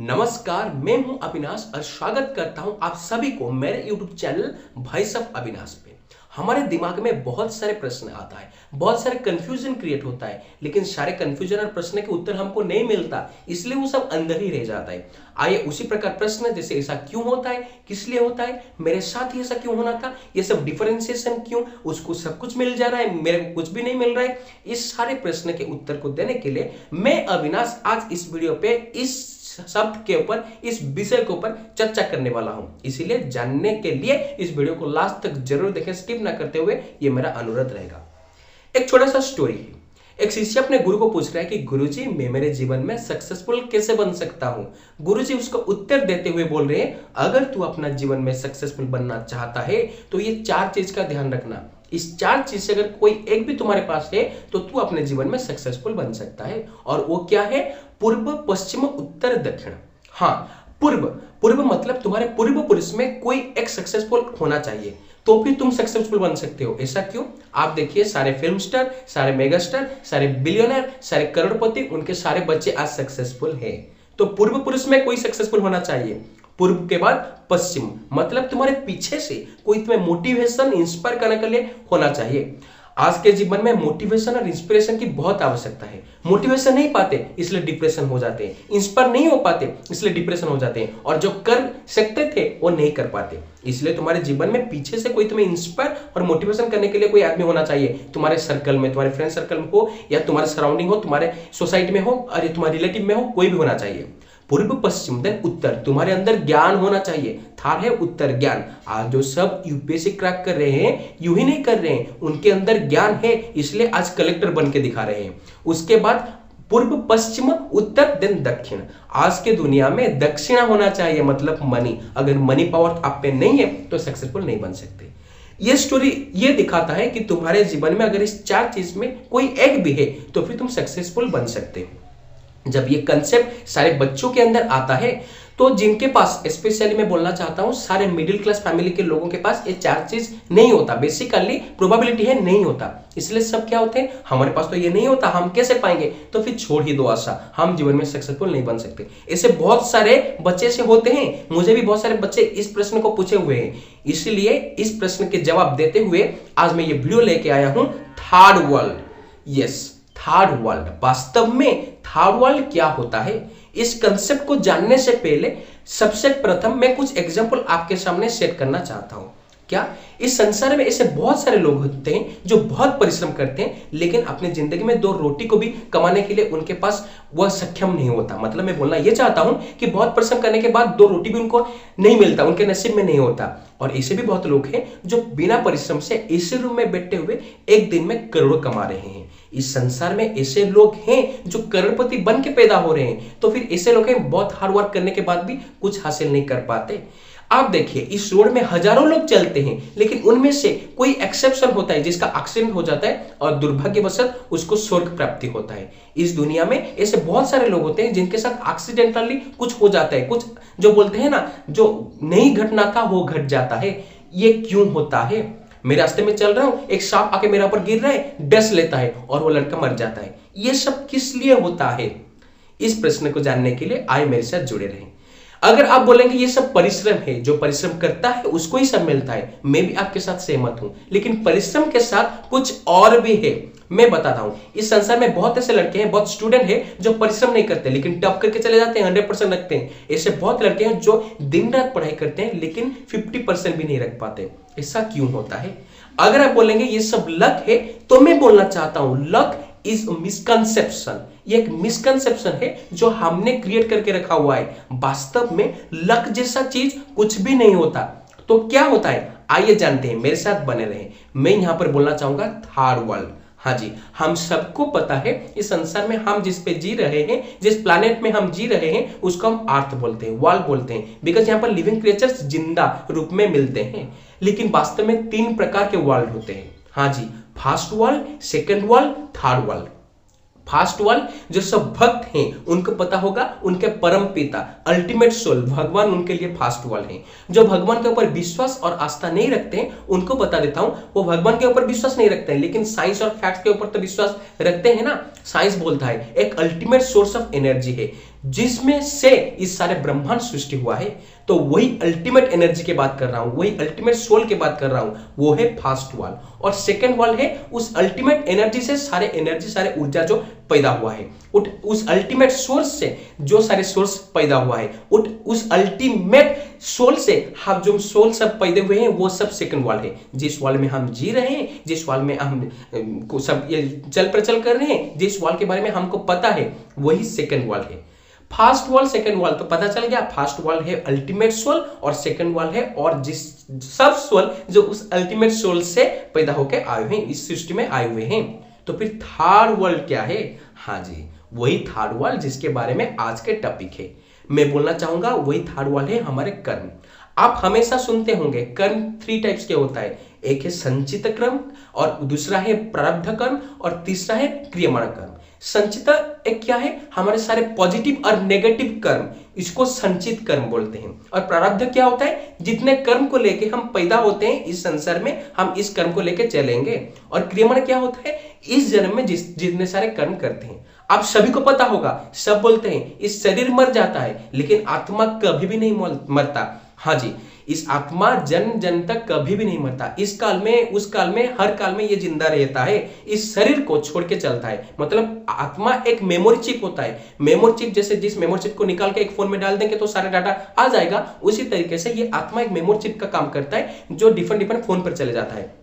नमस्कार, मैं हूं अविनाश और स्वागत करता हूं आप सभी को मेरे YouTube channel voice of Avinash पे। हमारे दिमाग में बहुत सारे प्रश्न आता है, बहुत सारे कंफ्यूजन क्रिएट होता है, लेकिन सारे कंफ्यूजन और प्रश्न के उत्तर हमको नहीं मिलता, इसलिए वो सब अंदर ही रह जाता है। आइए उसी प्रकार प्रश्न जैसे ऐसा क्यों होता है, किस लिए होता है, मेरे साथ ही ऐसा क्यों होना था, ये सब डिफरेंशिएशन क्यों, उसको सब कुछ मिल जा रहा है, मेरे को कुछ भी नहीं मिल रहा है। इस सारे प्रश्न के उत्तर को देने के लिए मैं अविनाश आज इस वीडियो पे इस शब्द के ऊपर, इस विषय के ऊपर चर्चा करने वाला हूं। इसीलिए जानने के लिए इस वीडियो को लास्ट तक जरूर देखें, स्किप ना करते हुए, ये मेरा अनुरोध रहेगा। एक छोटा सा स्टोरी है। एक शिष्य अपने गुरु को पूछ रहा है कि गुरुजी, मैं मेरे जीवन में सक्सेसफुल कैसे बन सकता हूं। गुरुजी उसको उत्तर देते हुए बोल रहे हैं, अगर तू अपना जीवन में सक्सेसफुल बनना चाहता है तो ये 4 चीज का ध्यान रखना। इस 4 चीज से अगर कोई एक भी तुम्हारे पास है तो तू अपने जीवन में सक्सेसफुल बन सकता है। और वो क्या है? पूर्व, पश्चिम, उत्तर, दक्षिण। हाँ, पूर्व पूर्व मतलब तुम्हारे पूर्व पुरुष में कोई एक सक्सेसफुल होना चाहिए, तो फिर तुम सक्सेसफुल बन सकते हो। ऐसा क्यों? आप देखिए, सारे फिल्म स्टार, सारे मेगा स्टार, सारे बिलियनर, सारे करोड़पति, उनके सारे बच्चे आज सक्सेसफुल हैं। तो पूर्व पुरुष में कोई सक्सेसफुल होना चाहिए। पूर्व के बाद पश्चिम मतलब तुम्हारे पीछे से कोई तुम्हें मोटिवेशन, इंस्पायर करने के लिए होना चाहिए। आज के जीवन में मोटिवेशन और इंस्पिरेशन की बहुत आवश्यकता है। मोटिवेशन नहीं पाते इसलिए डिप्रेशन हो जाते हैं, इंस्पायर नहीं हो पाते इसलिए डिप्रेशन हो जाते हैं, और जो कर सकते थे वो नहीं कर पाते। इसलिए तुम्हारे जीवन में पीछे से कोई तुम्हें इंस्पायर और मोटिवेशन करने के लिए कोई आदमी होना चाहिए। तुम्हारे सर्कल में, तुम्हारे फ्रेंड सर्कल में हो, या तुम्हारे सराउंडिंग हो, तुम्हारे सोसाइटी में हो, और तुम्हारे रिलेटिव में हो, कोई भी होना चाहिए। पूर्व, पश्चिम, देन उत्तर। तुम्हारे अंदर ज्ञान होना चाहिए। थर्ड है उत्तर, ज्ञान। आज जो सब यूपीएससी क्रैक कर रहे हैं, यूं ही नहीं कर रहे हैं, उनके अंदर ज्ञान है, इसलिए आज कलेक्टर बन के दिखा रहे हैं। उसके बाद पूर्व, पश्चिम, उत्तर, देन दक्षिण। आज के दुनिया में दक्षिणा होना चाहिए, मतलब मनी। अगर मनी पावर आप पे नहीं है तो सक्सेसफुल नहीं बन सकते। ये स्टोरी ये दिखाता है कि तुम्हारे जीवन में अगर इस 4 चीज में कोई एक भी है तो फिर तुम सक्सेसफुल बन सकते हो। जब ये कंसेप्ट सारे बच्चों के अंदर आता है तो जिनके पास, स्पेशली मैं बोलना चाहता हूं, सारे मिडिल क्लास फैमिली के लोगों के पास ये 4 चीज नहीं होता। बेसिकली प्रोबेबिलिटी है नहीं होता, इसलिए सब क्या होते हैं, हमारे पास तो ये नहीं होता, हम कैसे पाएंगे, तो फिर छोड़ ही दो आशा, हम जीवन में सक्सेसफुल नहीं बन सकते। ऐसे बहुत सारे बच्चे से होते हैं, मुझे भी बहुत सारे बच्चे इस प्रश्न को पूछे हुए हैं। इसलिए इस प्रश्न के जवाब देते हुए आज मैं ये वीडियो लेके आया हूं, third world. Yes, third world. वास्तव में थर्ड वर्ल्ड क्या होता है, इस कंसेप्ट को जानने से पहले सबसे प्रथम मैं कुछ एग्जांपल आपके सामने सेट करना चाहता हूं। क्या इस संसार में ऐसे बहुत सारे लोग होते हैं जो बहुत परिश्रम करते हैं, लेकिन अपनी जिंदगी में 2 रोटी को भी कमाने के लिए उनके पास वह सक्षम नहीं होता। मतलब मैं बोलना यह चाहता हूं कि बहुत परिश्रम करने के बाद 2 रोटी भी उनको नहीं मिलता, उनके नसीब में नहीं होता। और ऐसे भी बहुत लोग हैं जो बिना परिश्रम से इसी रूम में बैठे हुए एक दिन में करोड़ों कमा रहे हैं। इस संसार में ऐसे लोग हैं जो करोड़पति बन के पैदा हो रहे हैं। तो फिर ऐसे लोग हैं बहुत हार्ड वर्क करने के बाद भी कुछ हासिल नहीं कर पाते। आप देखिए, इस रोड में हजारों लोग चलते हैं, लेकिन उनमें से कोई एक्सेप्शन होता है जिसका एक्सीडेंट हो जाता है और दुर्भाग्यवशत उसको स्वर्ग प्राप्ति होता है। इस दुनिया में ऐसे बहुत सारे लोग होते हैं जिनके साथ एक्सीडेंटली कुछ हो जाता है, कुछ जो बोलते हैं ना, जो नहीं घटना था वो घट जाता है। ये क्यों होता है? मैं रास्ते में चल रहा हूं, एक सांप आके मेरा ऊपर गिर रहा है, डस लेता है और वो लड़का मर जाता है। ये सब किस लिए होता है? इस प्रश्न को जानने के लिए आए मेरे साथ जुड़े रहें। अगर आप बोलेंगे ये सब परिश्रम है, जो परिश्रम करता है उसको ही सब मिलता है, मैं भी आपके साथ सहमत हूं, लेकिन परिश्रम के साथ कुछ और भी है। मैं बताता हूं, इस संसार में बहुत ऐसे लड़के हैं, बहुत स्टूडेंट हैं जो परिश्रम नहीं करते लेकिन टॉप करके चले जाते हैं, 100% रखते हैं। ऐसे बहुत लड़के हैं जो दिन रात पढ़ाई करते हैं लेकिन 50% भी नहीं रख पाते। ऐसा क्यों होता है? अगर आप बोलेंगे ये सब लक है, तो मैं बोलना चाहता हूं लक इज मिसकंसेप्शन। ये एक मिसकंसेप्शन है जो हमने क्रिएट करके रखा हुआ है। वास्तव में लक जैसा चीज कुछ भी नहीं होता। तो क्या होता है, आइए जानते हैं, मेरे साथ बने रहें। मैं यहां पर बोलना चाहूंगा थर्ड वर्ल्ड। हाँ जी, हम सबको पता है इस संसार में हम जिस पे जी रहे हैं, जिस प्लैनेट में हम जी रहे हैं, उसको हम अर्थ बोलते हैं, वर्ल्ड बोलते हैं, बिकॉज यहाँ पर लिविंग क्रिएचर्स जिंदा रूप में मिलते हैं। लेकिन वास्तव में 3 प्रकार के वर्ल्ड होते हैं। हाँ जी, first world, second world, third world. First world जो सब भक्त हैं उनको पता होगा, उनके परम पिता अल्टीमेट सोल भगवान उनके लिए फर्स्ट वर्ल्ड है। जो भगवान के ऊपर विश्वास और आस्था नहीं रखते हैं उनको बता देता हूं, वो भगवान के ऊपर विश्वास नहीं रखते हैं लेकिन साइंस और फैक्ट्स के ऊपर तो विश्वास रखते हैं ना। साइंस बोलता है एक अल्टीमेट सोर्स ऑफ एनर्जी है जिसमें से इस सारे ब्रह्मांड सृष्टि हुआ है। तो वही अल्टीमेट एनर्जी की बात कर रहा हूं, वही अल्टीमेट सोल की बात कर रहा हूं, वो है फर्स्ट वॉल। और सेकंड वॉल है उस अल्टीमेट एनर्जी से सारे एनर्जी, सारे ऊर्जा जो पैदा हुआ है, उस अल्टीमेट सोर्स से जो सारे सोर्स पैदा हुआ है, उस अल्टीमेट सोल से हम जो सोल सब पैदा हुए हैं, वो सब सेकंड वॉल है। जिस वॉल में हम जी रहे हैं, जिस वॉल में हम को सब ये चल प्रचल कर रहे हैं, जिस वॉल के बारे में हमको पता है, वही सेकंड वॉल है। फर्स्ट वॉल, सेकंड वॉल तो पता चल गया। फर्स्ट वॉल है अल्टीमेट सोल और सेकंड वॉल है और जिस सब सोल जो उस अल्टीमेट सोल से पैदा होकर आए हुए हैं, इस सृष्टि में आए हुए हैं। तो फिर थर्ड वर्ल्ड क्या है? हाँ जी, वही थर्ड वर्ल्ड जिसके बारे में आज के टॉपिक है। मैं बोलना चाहूंगा वही थर्ड वर्ल्ड है हमारे कर्म। आप हमेशा सुनते होंगे कर्म 3 टाइप्स के होता है। एक है संचित कर्म, और दूसरा है प्रारब्ध कर्म, और तीसरा है क्रियमाण कर्म। संचित एक क्या है? हमारे सारे पॉजिटिव और नेगेटिव कर्म, इसको संचित कर्म बोलते हैं। और प्रारब्ध क्या होता है? जितने कर्म को लेके हम पैदा होते हैं इस संसार में, हम इस कर्म को लेके चलेंगे। और क्रियमाण क्या होता है? इस जन्म में जितने सारे कर्म करते हैं। आप सभी को पता होगा, सब बोलते हैं इस शरीर मर जाता है, लेकिन आत्मा कभी भी नहीं मरता। हाँ जी, इस आत्मा जन्म जन्म तक कभी भी नहीं मरता। इस काल में, उस काल में, हर काल में ये जिंदा रहता है, इस शरीर को छोड़ के चलता है। मतलब आत्मा एक मेमोरी चिप होता है। मेमोरी चिप जैसे जिस मेमोरी चिप को निकाल के एक फोन में डाल देंगे तो सारा डाटा आ जाएगा, उसी तरीके से ये आत्मा एक मेमोरी चिप का काम करता है जो डिफरेंट फोन पर चले जाता है।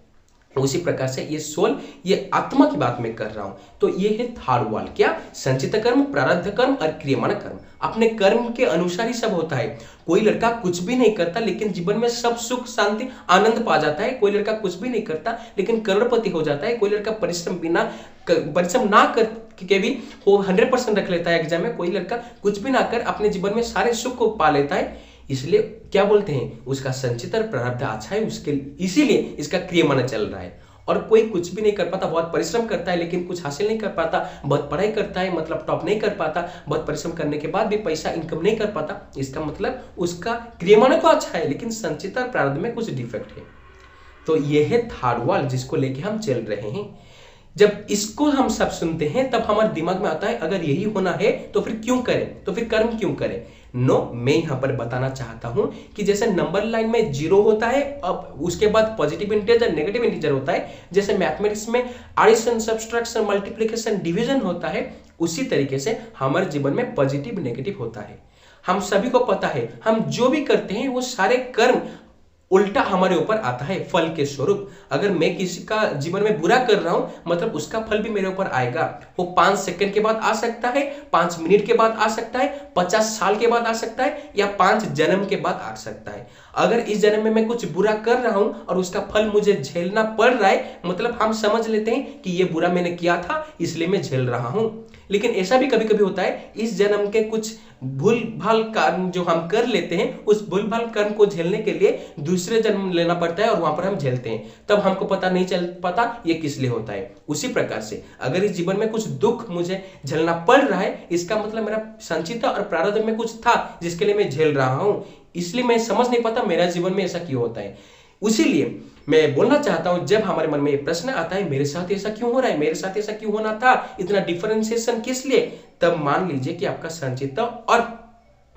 उसी प्रकार से ये सोल, ये आत्मा की बात मैं कर रहा हूं। तो ये है थर्ड वॉल। क्या? संचित कर्म, प्रारब्ध कर्म और क्रियमाण कर्म। अपने कर्म के अनुसार ही सब होता है। कोई लड़का कुछ भी नहीं करता लेकिन जीवन में सब सुख शांति आनंद पा जाता है। कोई लड़का कुछ भी नहीं करता लेकिन करोड़पति हो जाता है। कोई लड़का परिश्रम ना करके भी वो 100% रख लेता है एग्जाम में। कोई लड़का कुछ भी ना कर अपने जीवन में सारे सुख को पा लेता है। इसलिए क्या बोलते हैं, उसका संचित और प्रारब्ध अच्छा है, उसके इसीलिए इसका क्रियमाण चल रहा है। और कोई कुछ भी नहीं कर पाता, बहुत परिश्रम करता है लेकिन कुछ हासिल नहीं कर पाता, बहुत पढ़ाई करता है मतलब टॉप नहीं कर पाता, बहुत परिश्रम करने के बाद भी पैसा इनकम नहीं कर पाता, इसका मतलब उसका क्रियमाण तो अच्छा है लेकिन संचित और प्रारब्ध में कुछ डिफेक्ट है। तो यह है थर्ड वॉल जिसको लेके हम चल रहे हैं। जब इसको हम सब सुनते हैं तब हमारे दिमाग में आता है अगर यही होना है तो फिर क्यों करें, तो फिर कर्म क्यों करें? मैं यहां पर बताना चाहता हूं कि जैसे नंबर लाइन में 0 होता है, अब उसके बाद पॉजिटिव इंटीजर, नेगेटिव इंटीजर होता है, जैसे मैथमेटिक्स में एडिशन, सब्सट्रैक्शन, मल्टीप्लिकेशन, डिवीजन होता है, उसी तरीके से हमारे जीवन में पॉजिटिव नेगेटिव होता है। हम सभी को पता है हम जो भी करते हैं वो सारे कर्म उल्टा हमारे ऊपर आता है फल के स्वरूप। अगर मैं किसी का जीवन में बुरा कर रहा हूं मतलब उसका फल भी मेरे ऊपर आएगा। वो 5 सेकंड के बाद आ सकता है, 5 मिनट के बाद आ सकता है, 50 साल के बाद आ सकता है, या 5 जन्म के बाद आ सकता है। अगर इस जन्म में मैं कुछ बुरा कर रहा हूं और उसका फल मुझे झेलना पड़ रहा है, मतलब हम समझ लेते हैं कि ये बुरा मैंने किया था इसलिए मैं झेल रहा हूं। लेकिन ऐसा भी कभी कभी होता है, इस जन्म के कुछ भूल भाल कर्म जो हम कर लेते हैं, उस भूल भाल कर्म को झेलने के लिए दूसरे जन्म लेना पड़ता है और वहां पर हम झेलते हैं, तब हमको पता नहीं चल पाता ये किस लिए होता है। उसी प्रकार से अगर इस जीवन में कुछ दुख मुझे झेलना पड़ रहा है, इसका मतलब मेरा संचित और प्रारब्ध में कुछ था जिसके लिए मैं झेल रहा हूं, इसलिए मैं समझ नहीं पाता मेरा जीवन में ऐसा क्यों होता है। उसीलिए मैं बोलना चाहता हूं, जब हमारे मन में ये प्रश्न आता है मेरे साथ ऐसा क्यों हो रहा है, मेरे साथ ऐसा क्यों होना था, इतना डिफरेंशिएशन किस लिए, तब मान लीजिए कि आपका संचित और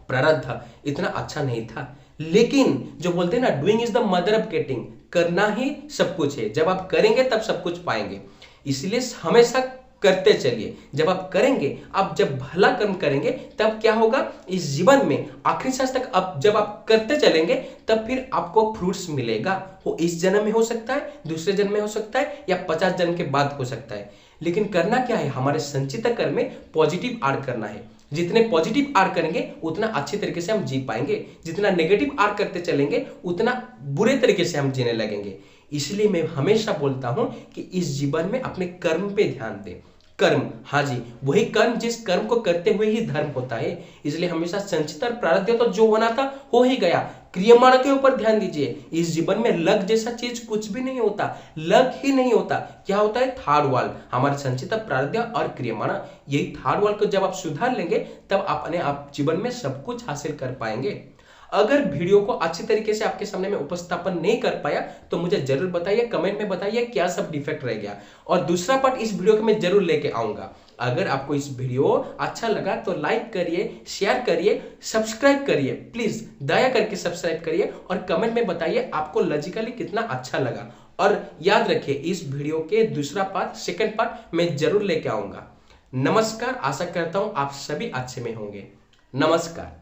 प्रारब्ध इतना अच्छा नहीं था। लेकिन जो बोलते हैं ना, doing is the mother of getting, करना ही सब कुछ है, जब आप करेंगे तब सब कुछ पाएंगे। इसलिए हमेशा करते चलिए। जब आप करेंगे, आप जब भला कर्म करेंगे तब क्या होगा, इस जीवन में आखिरी सांस तक आप जब आप करते चलेंगे तब फिर आपको फ्रूट्स मिलेगा। वो इस जन्म में हो सकता है, दूसरे जन्म में हो सकता है, या 50 जन्म के बाद हो सकता है। लेकिन करना क्या है, हमारे संचित कर्म में पॉजिटिव ऐड करना है। जितने पॉजिटिव आर करेंगे उतना अच्छे तरीके से हम जी पाएंगे, जितना नेगेटिव आर करते चलेंगे उतना बुरे तरीके से हम जीने लगेंगे। इसलिए मैं हमेशा बोलता हूं कि इस जीवन में अपने कर्म पे ध्यान दें। कर्म, हाँ जी, वही कर्म जिस कर्म को करते हुए ही धर्म होता है। इसलिए हमेशा संचित और प्रारब्ध तो जो होना था हो ही गया, क्रियमाण के ऊपर ध्यान दीजिए। इस जीवन में लक जैसा चीज कुछ भी नहीं होता, लक ही नहीं होता। क्या होता है, थर्ड वाल, हमारे संचित प्रारब्ध और क्रियमाण। यही थर्ड वाल को जब आप सुधार लेंगे तब अपने आप जीवन में सब कुछ हासिल कर पाएंगे। अगर वीडियो को अच्छी तरीके से आपके सामने में उपस्थापन नहीं कर पाया तो मुझे जरूर बताइए, कमेंट में बताइए क्या सब डिफेक्ट रह गया, और दूसरा पार्ट इस वीडियो के मैं जरूर लेके आऊंगा। अगर आपको इस वीडियो अच्छा लगा तो लाइक करिए, शेयर करिए, सब्सक्राइब करिए, प्लीज दया करके सब्सक्राइब करिए, और कमेंट में बताइए आपको लॉजिकली कितना अच्छा लगा। और याद रखिए इस वीडियो के दूसरा पार्ट, सेकंड पार्ट मैं जरूर लेके आऊंगा। नमस्कार, आशा करता हूं आप सभी अच्छे में होंगे। नमस्कार।